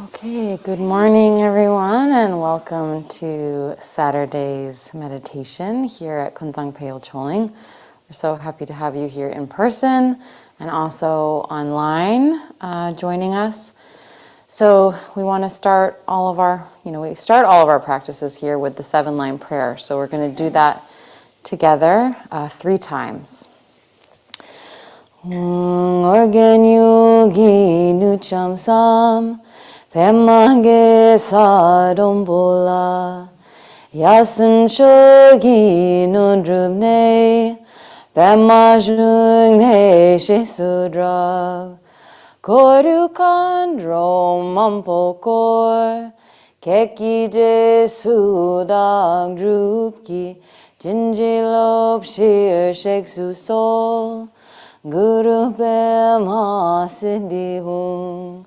Okay, good morning everyone and welcome to Saturday's meditation here at Kuntang Peo Choling. We're so happy to have you here in person and also online joining us. So we want to start all of our, we start all of our practices here with the 7-line prayer. So we're going to do that together 3 times. Organ yogi nucham sam Pemage sadombola Yasan shogi nundrumne Pemajungne shesudrag Korukandro mampokor Keki jesudang drupki Jinjilop shir sheksu sol Guru Bema siddhi hung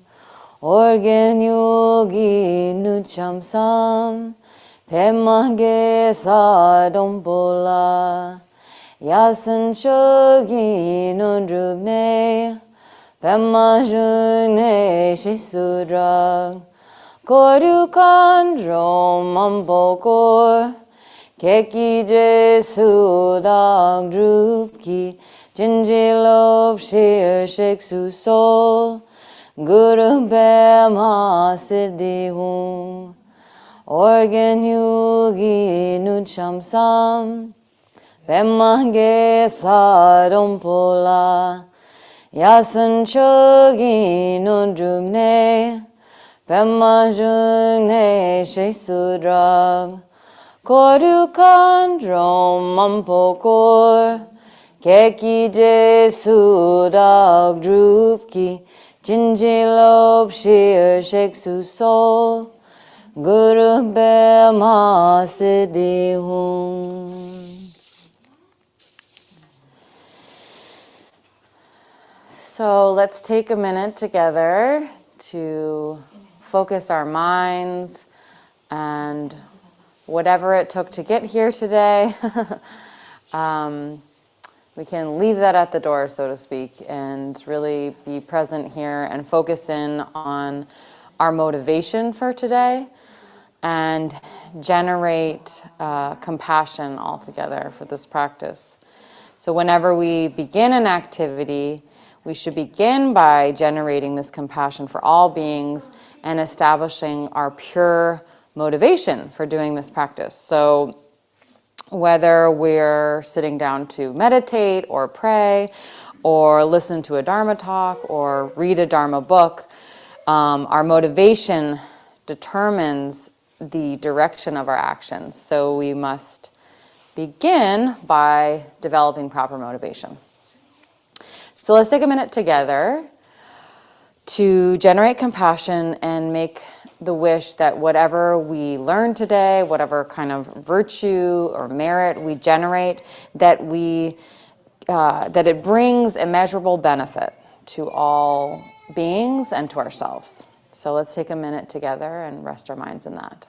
Organ yogi nucham sam Pemage sadombola Yasan shogi nundrubne Pemajune shisudrag Korukandro mampokor Keki jesudang drupki Jinjilop shir sheksu sol Guru Bema siddhi hung Organ yogi nucham sam Pemage sadompola Yasan shogi nundrumne Pemajungne shesudrag Korukandro mampokor Keki jesudang drupki Jinjilop shir sheksu sol Guru Bema siddhi hung. So let's take a minute together to focus our minds and whatever it took to get here today. We can leave that at the door, so to speak, and really be present here and focus in on our motivation for today and generate compassion altogether for this practice. So whenever we begin an activity, we should begin by generating this compassion for all beings and establishing our pure motivation for doing this practice. So whether we're sitting down to meditate or pray or listen to a Dharma talk or read a Dharma book, our motivation determines the direction of our actions. So we must begin by developing proper motivation. So let's take a minute together to generate compassion and make the wish that whatever we learn today, whatever kind of virtue or merit we generate, that it brings immeasurable benefit to all beings and to ourselves. So let's take a minute together and rest our minds in that.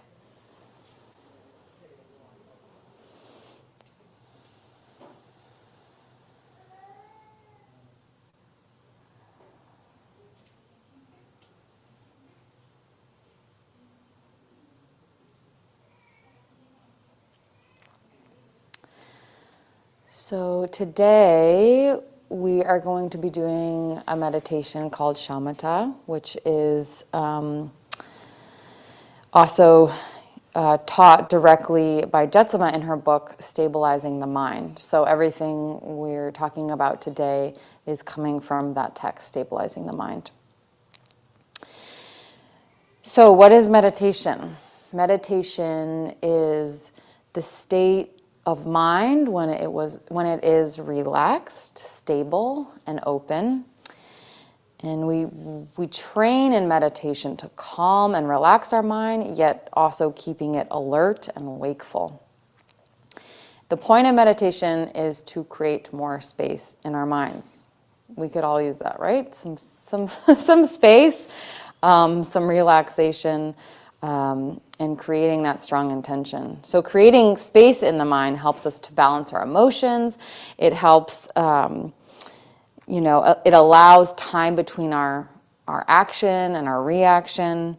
So today we are going to be doing a meditation called Shamatha, which is also taught directly by Jetsama in her book, Stabilizing the Mind. So everything we're talking about today is coming from that text, Stabilizing the Mind. So what is meditation? Meditation is the state of mind when it is relaxed, stable, and open. And we train in meditation to calm and relax our mind, yet also keeping it alert and wakeful. The point of meditation is to create more space in our minds. We could all use that, right? Some space, some relaxation, and creating that strong intention. So creating space in the mind helps us to balance our emotions. It helps, it allows time between our action and our reaction.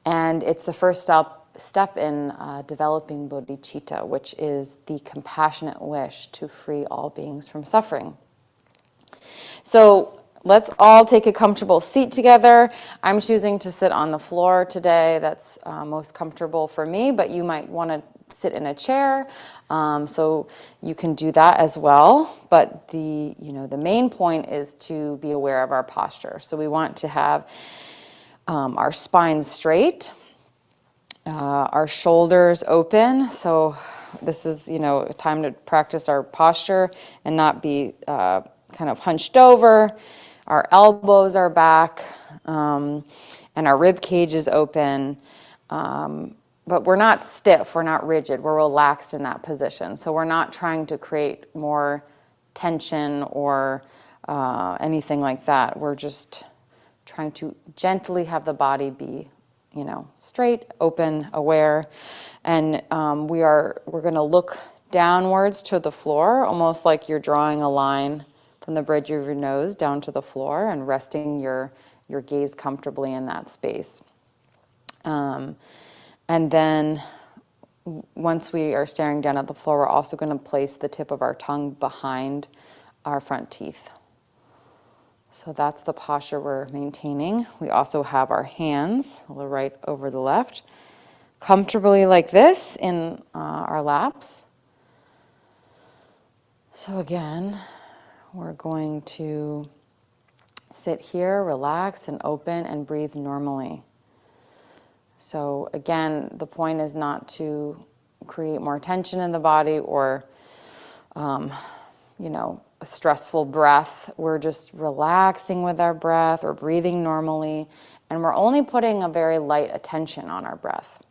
And it's the first step in developing bodhicitta, which is the compassionate wish to free all beings from suffering. So let's all take a comfortable seat together. I'm choosing to sit on the floor today. That's most comfortable for me, but you might want to sit in a chair, so you can do that as well. But the main point is to be aware of our posture. So we want to have our spine straight, our shoulders open. So this is, a time to practice our posture and not be kind of hunched over. Our elbows are back, and our rib cage is open. But we're not stiff, we're not rigid, we're relaxed in that position. So we're not trying to create more tension or anything like that. We're just trying to gently have the body be, straight, open, aware. And we're going to look downwards to the floor, almost like you're drawing a line from the bridge of your nose down to the floor and resting your gaze comfortably in that space. And then once we are staring down at the floor, we're also going to place the tip of our tongue behind our front teeth. So that's the posture we're maintaining. We also have our hands, the right over the left, comfortably like this in our laps. So again, we're going to sit here, relax and open and breathe normally. So again, the point is not to create more tension in the body or, a stressful breath. We're just relaxing with our breath or breathing normally, and we're only putting a very light attention on our breath.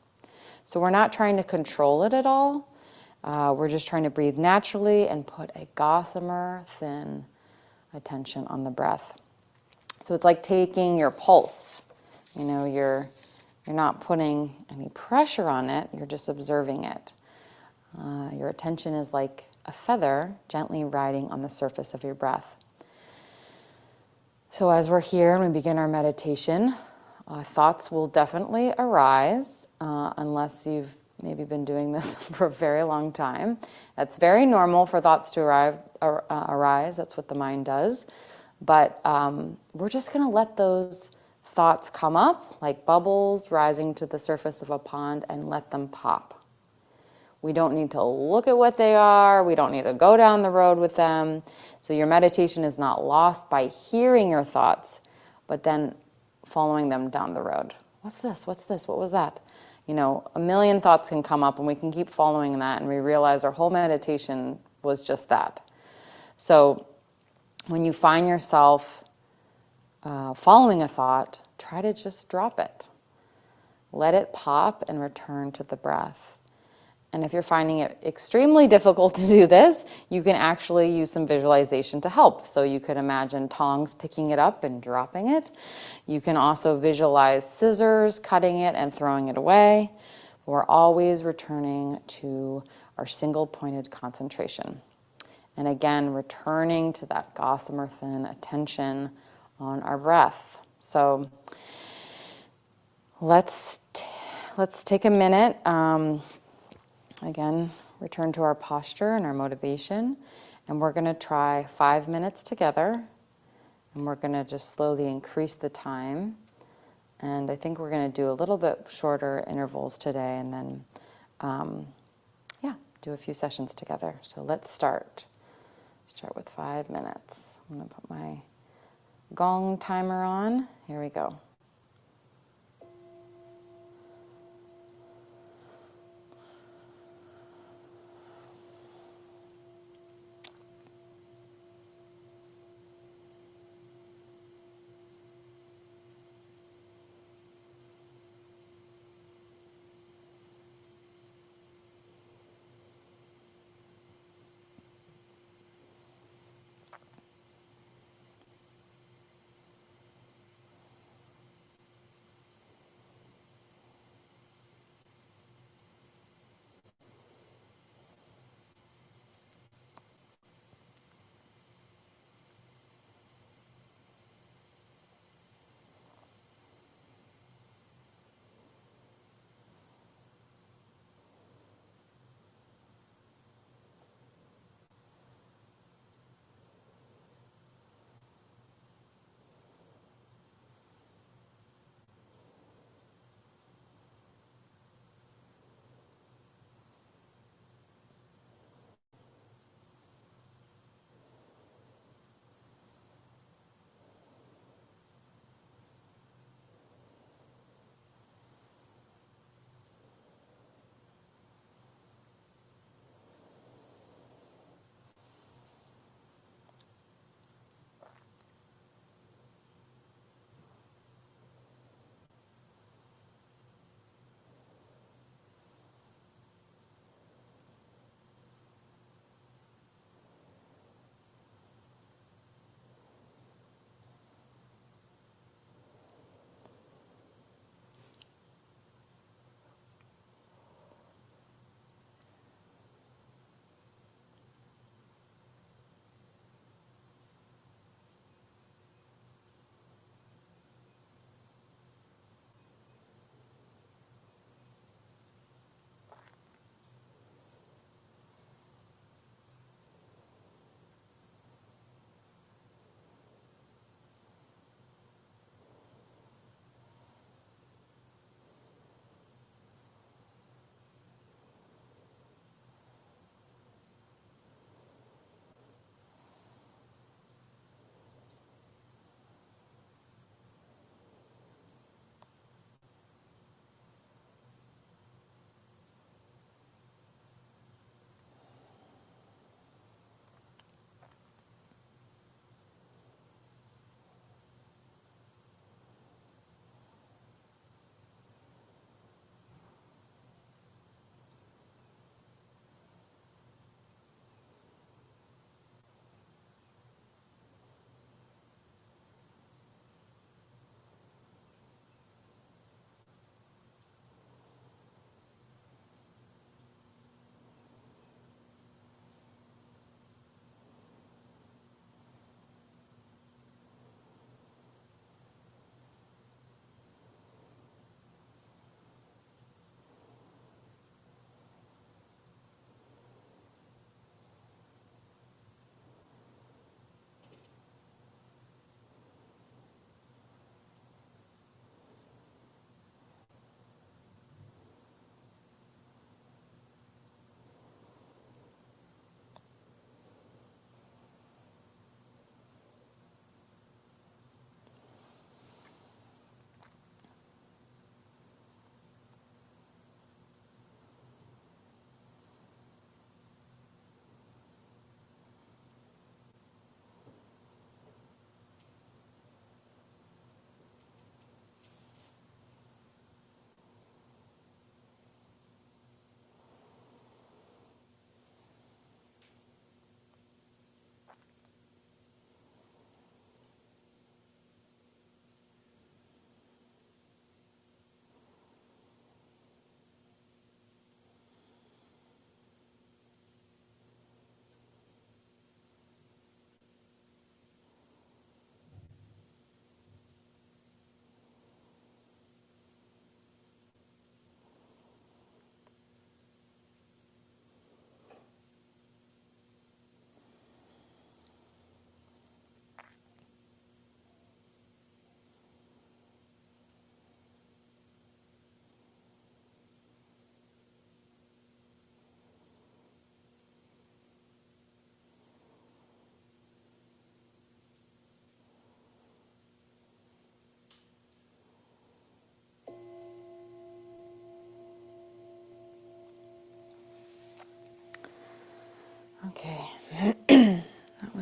So we're not trying to control it at all. We're just trying to breathe naturally and put a gossamer thin attention on the breath. So it's like taking your pulse. You're not putting any pressure on it, you're just observing it. Your attention is like a feather gently riding on the surface of your breath. So as we're here and we begin our meditation, thoughts will definitely arise, unless you've maybe been doing this for a very long time. That's very normal for thoughts to arise. That's what the mind does. But we're just going to let those thoughts come up like bubbles rising to the surface of a pond and let them pop. We don't need to look at what they are. We don't need to go down the road with them. So your meditation is not lost by hearing your thoughts, but then following them down the road. What's this? What's this? What was that? A million thoughts can come up and we can keep following that and we realize our whole meditation was just that. So when you find yourself following a thought, try to just drop it. Let it pop and return to the breath. And if you're finding it extremely difficult to do this, you can actually use some visualization to help. So you could imagine tongs picking it up and dropping it. You can also visualize scissors cutting it and throwing it away. We're always returning to our single-pointed concentration. And again, returning to that gossamer thin attention on our breath. So let's take a minute. Again, return to our posture and our motivation. And we're going to try 5 minutes together. And we're going to just slowly increase the time. And I think we're going to do a little bit shorter intervals today and then, do a few sessions together. So let's start. Start with 5 minutes. I'm going to put my gong timer on. Here we go.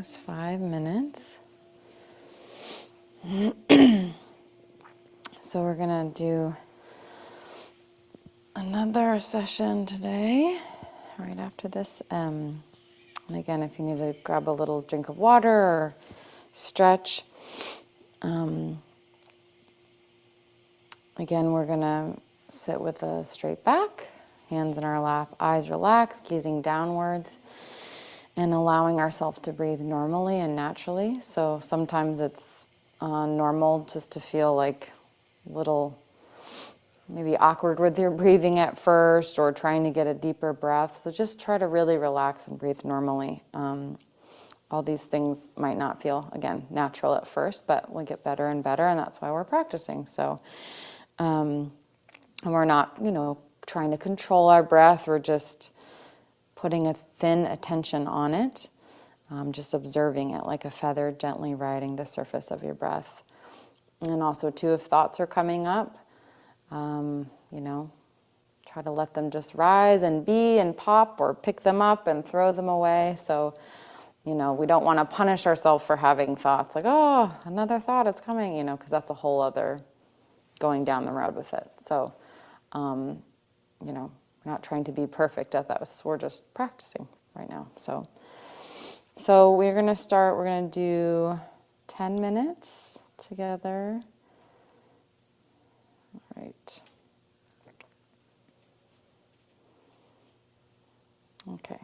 first 5 minutes. So we're going to do another session today, right after this. And again, if you need to grab a little drink of water or stretch. Again, we're going to sit with a straight back, hands in our lap, eyes relaxed, gazing downwards, and allowing ourselves to breathe normally and naturally. So sometimes it's normal just to feel like a little maybe awkward with your breathing at first or trying to get a deeper breath. So just try to really relax and breathe normally. All these things might not feel, again, natural at first, but we'll get better and better, and that's why we're practicing. So, and we're not, trying to control our breath. We're just putting a thin attention on it, just observing it like a feather gently riding the surface of your breath. And also, too, if thoughts are coming up, try to let them just rise and be and pop, or pick them up and throw them away. So, we don't want to punish ourselves for having thoughts like, oh, another thought, it's coming, because that's a whole other going down the road with it. So, we're not trying to be perfect at that. We're just practicing right now. So we're going to start, we're going to do 10 minutes together. All right. Okay.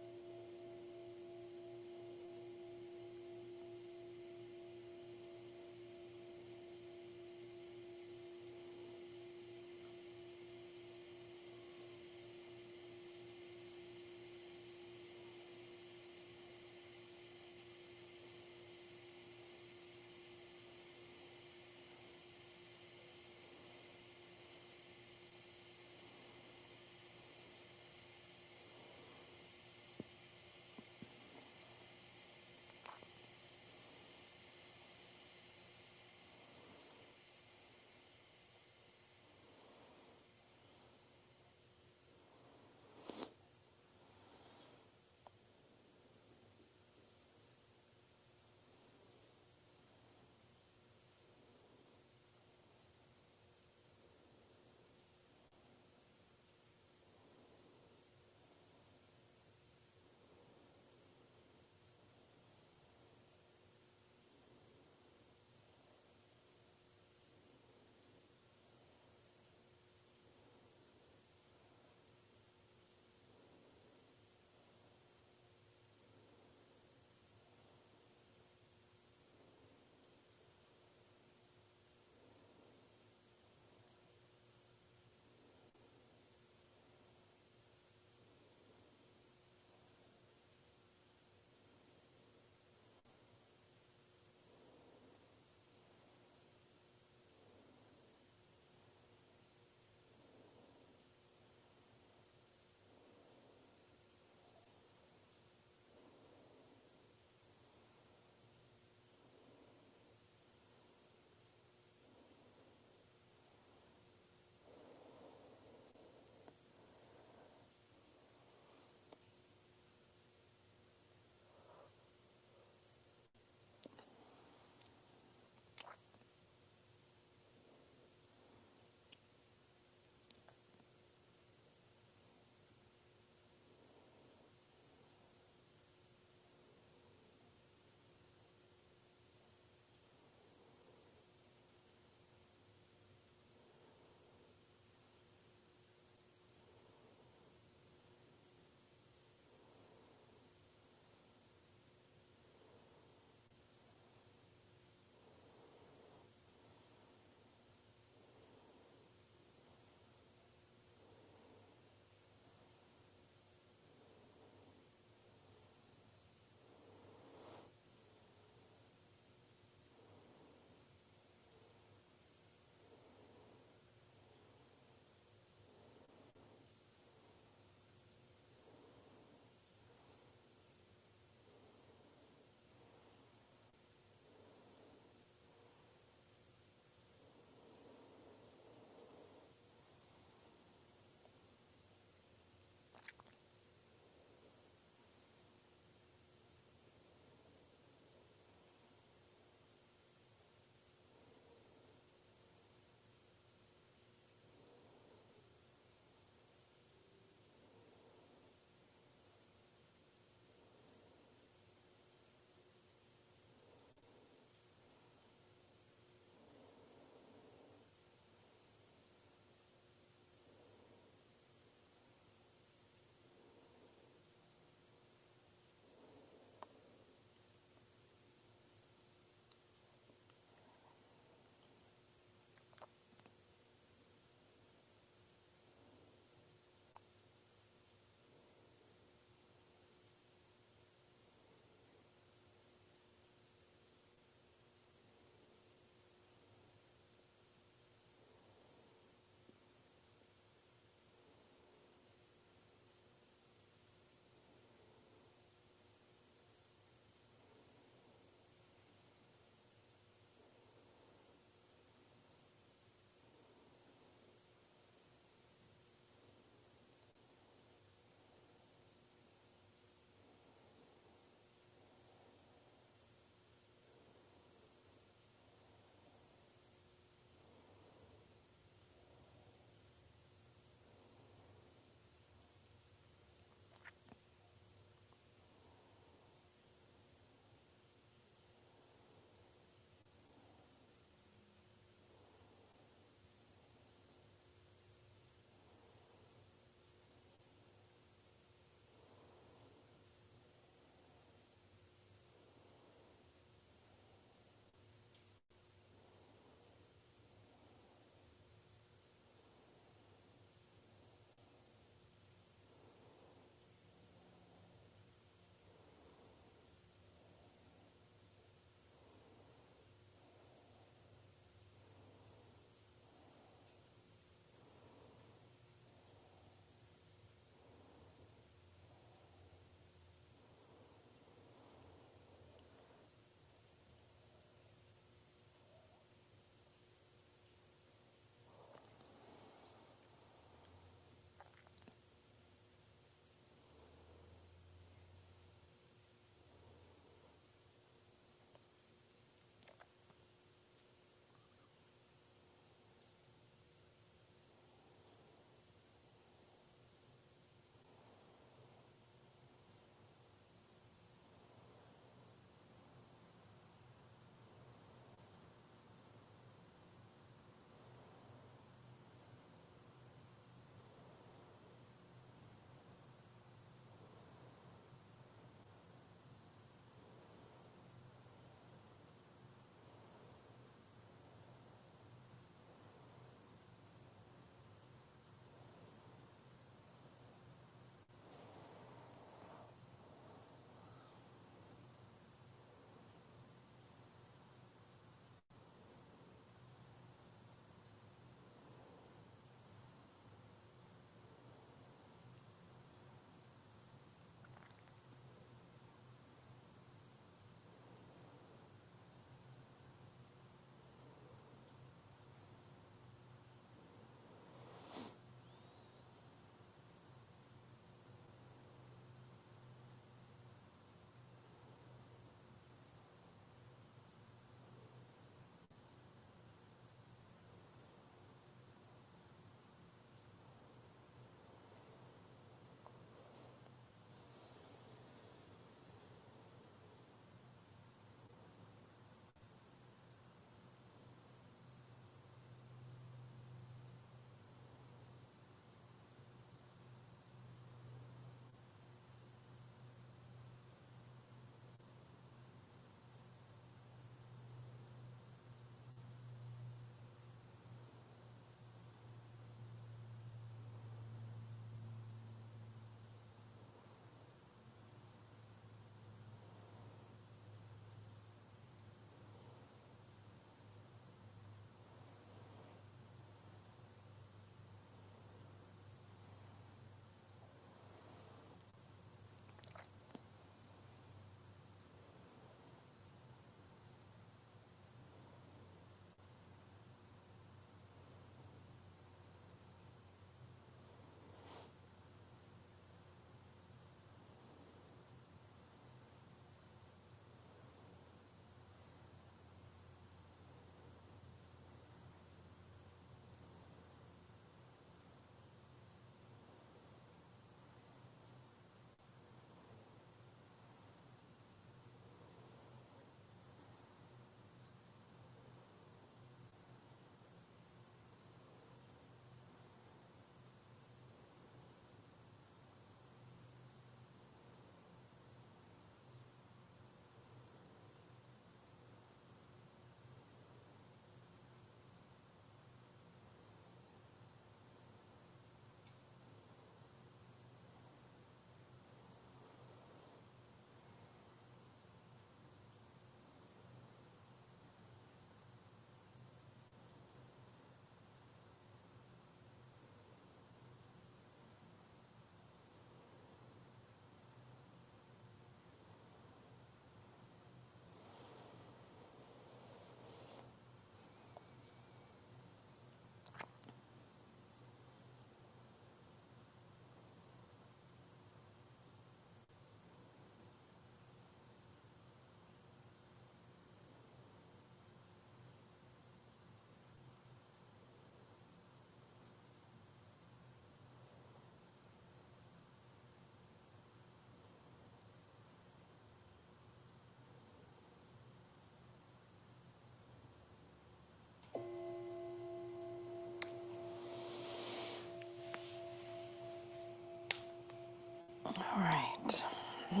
So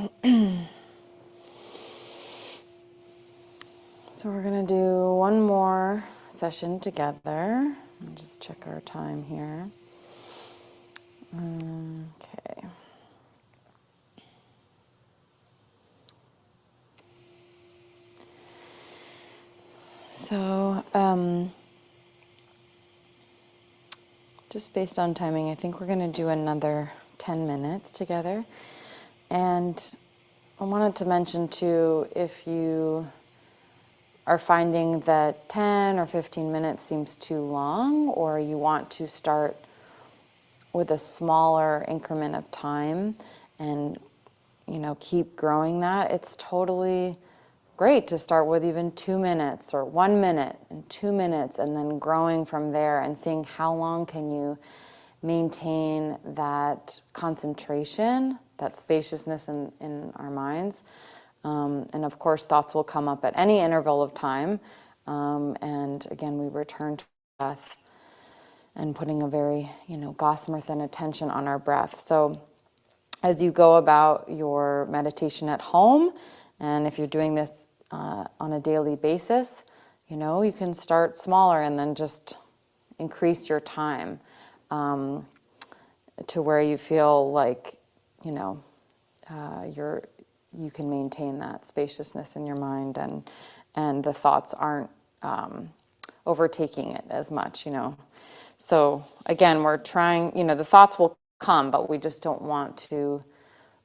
we're going to do one more session together. I'll just check our time here. Okay. So, just based on timing, I think we're going to do another 10 minutes together. And I wanted to mention too, if you are finding that 10 or 15 minutes seems too long, or you want to start with a smaller increment of time and keep growing that, it's totally great to start with even 2 minutes or 1 minute and 2 minutes, and then growing from there and seeing how long can you maintain that concentration, that spaciousness in our minds. And of course, thoughts will come up at any interval of time. And again, we return to breath and putting a very, gossamer thin attention on our breath. So as you go about your meditation at home, and if you're doing this on a daily basis, you can start smaller and then just increase your time to where you feel like, you can maintain that spaciousness in your mind, and the thoughts aren't overtaking it as much, So again, we're trying, the thoughts will come, but we just don't want to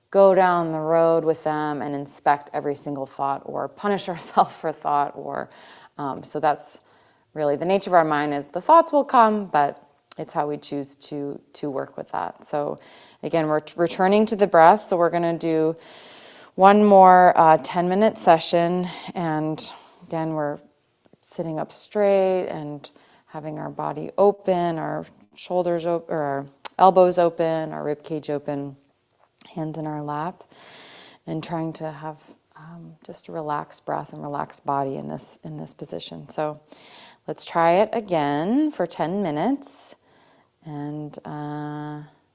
go down the road with them and inspect every single thought or punish ourselves for thought, or so that's really the nature of our mind. Is the thoughts will come, but it's how we choose to work with that. So again, we're returning to the breath. So we're going to do one more 10-minute session, and again, we're sitting up straight and having our body open, our shoulders open, or our elbows open, our rib cage open, hands in our lap, and trying to have just a relaxed breath and relaxed body in this position. So let's try it again for 10 minutes and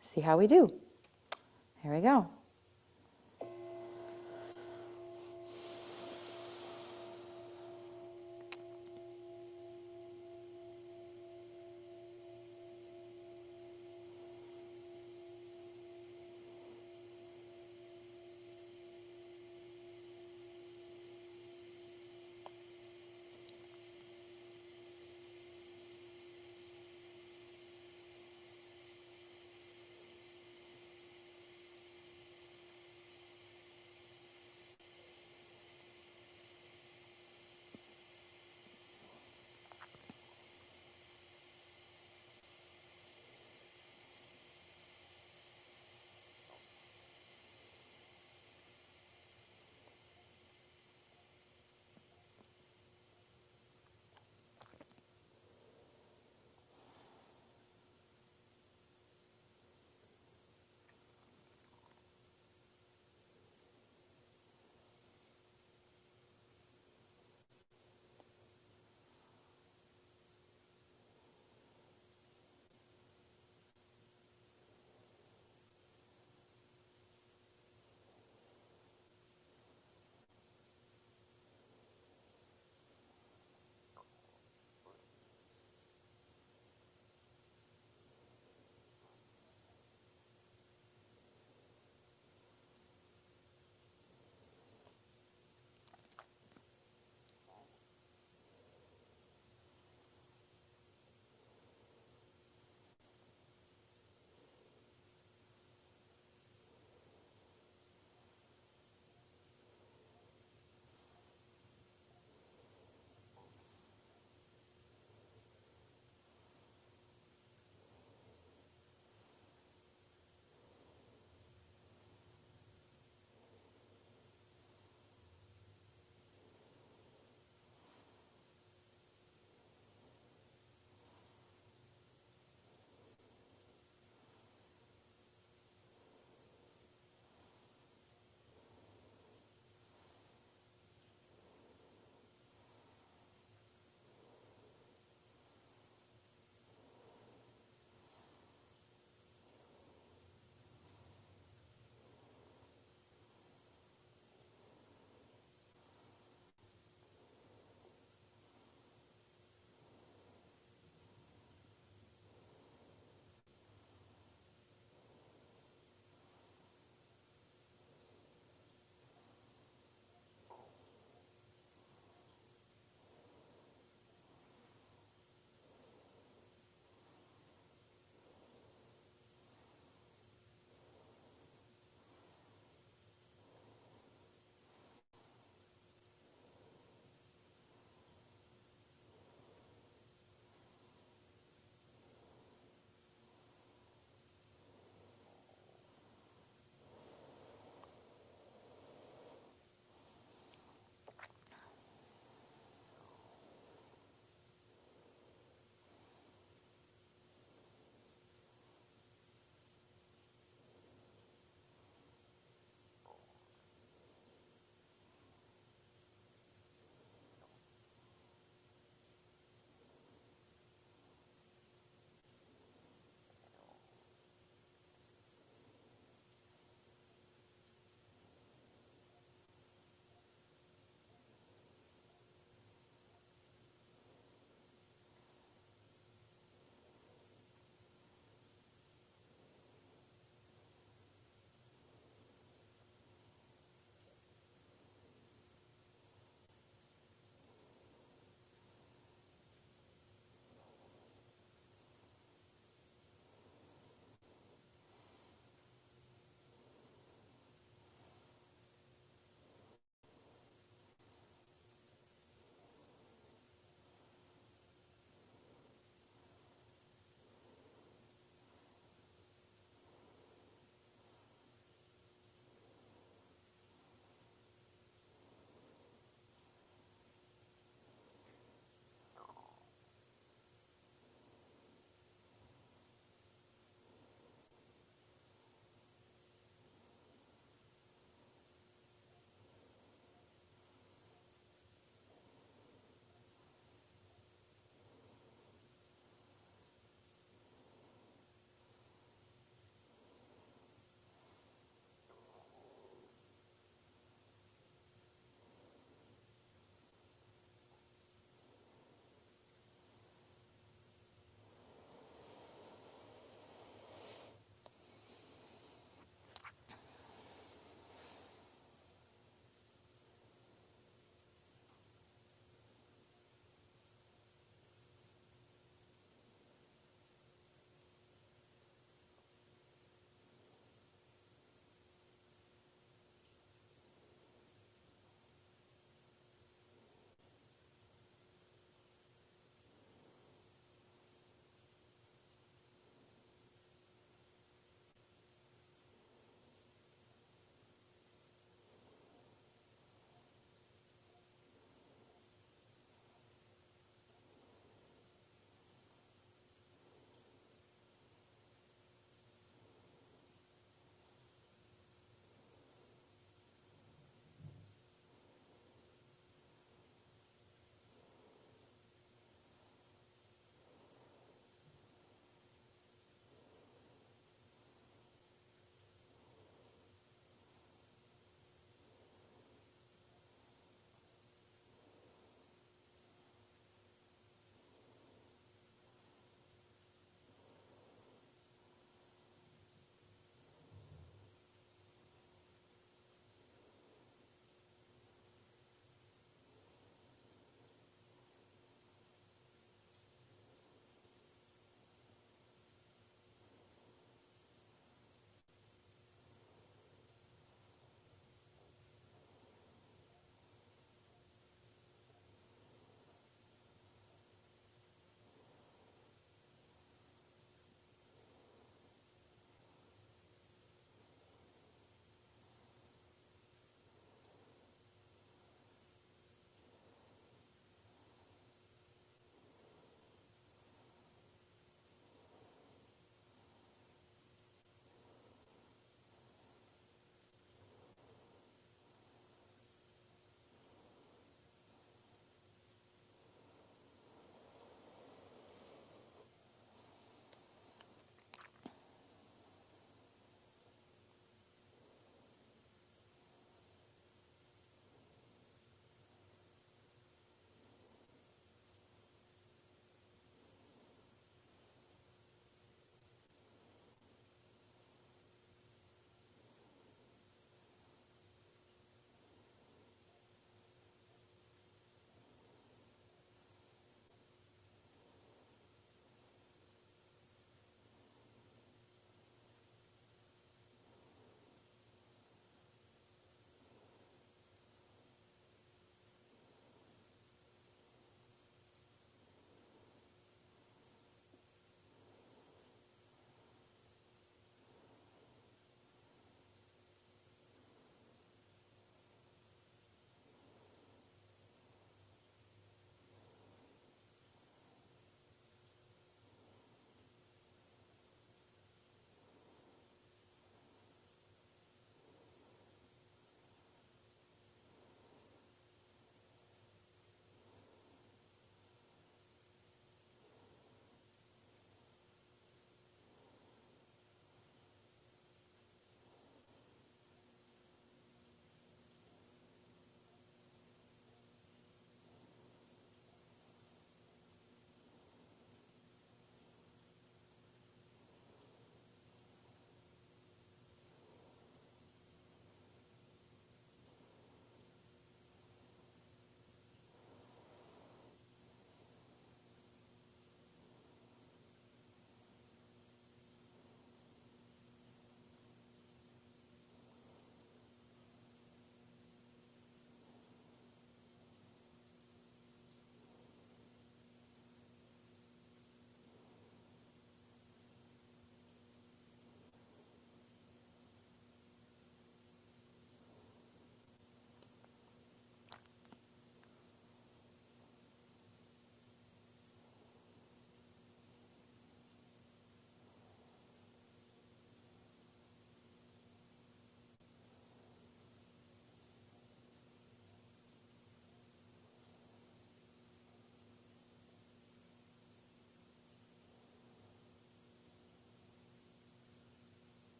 see how we do. Here we go.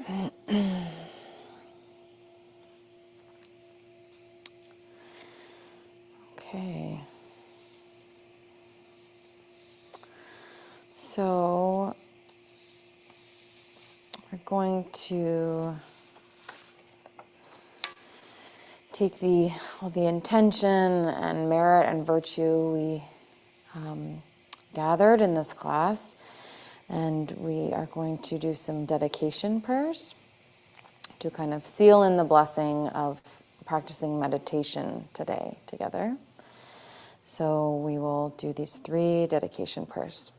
Okay. So we're going to take all the intention and merit and virtue we gathered in this class, and we are going to do some dedication prayers to kind of seal in the blessing of practicing meditation today together. So we will do these 3 dedication prayers.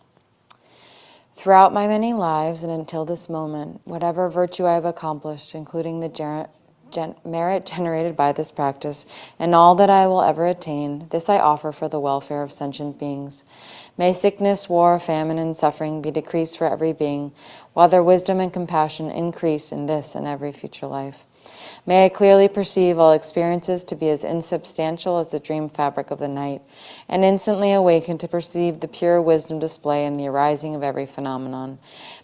Throughout my many lives and until this moment, whatever virtue I have accomplished, including the merit generated by this practice, and all that I will ever attain, this I offer for the welfare of sentient beings. May sickness, war, famine, and suffering be decreased for every being, while their wisdom and compassion increase in this and every future life. May I clearly perceive all experiences to be as insubstantial as the dream fabric of the night, and instantly awaken to perceive the pure wisdom display in the arising of every phenomenon.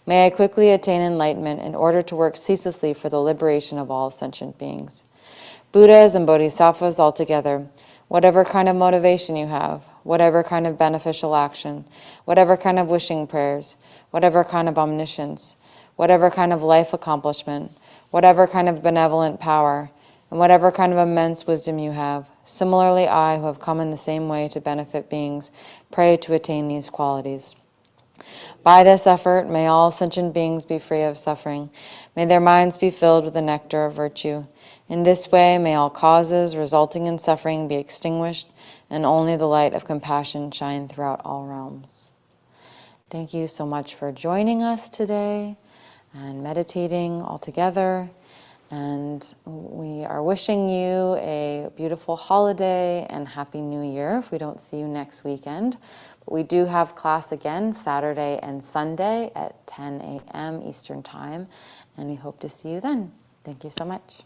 May I quickly attain enlightenment in order to work ceaselessly for the liberation of all sentient beings. Buddhas and Bodhisattvas altogether, whatever kind of motivation you have, whatever kind of beneficial action, whatever kind of wishing prayers, whatever kind of omniscience, whatever kind of life accomplishment, whatever kind of benevolent power, and whatever kind of immense wisdom you have, similarly I, who have come in the same way to benefit beings, pray to attain these qualities. By this effort, may all sentient beings be free of suffering. May their minds be filled with the nectar of virtue. In this way, may all causes resulting in suffering be extinguished, and only the light of compassion shine throughout all realms. Thank you so much for joining us today and meditating all together. And we are wishing you a beautiful holiday and Happy New Year if we don't see you next weekend. But we do have class again Saturday and Sunday at 10 a.m. Eastern Time, and we hope to see you then. Thank you so much.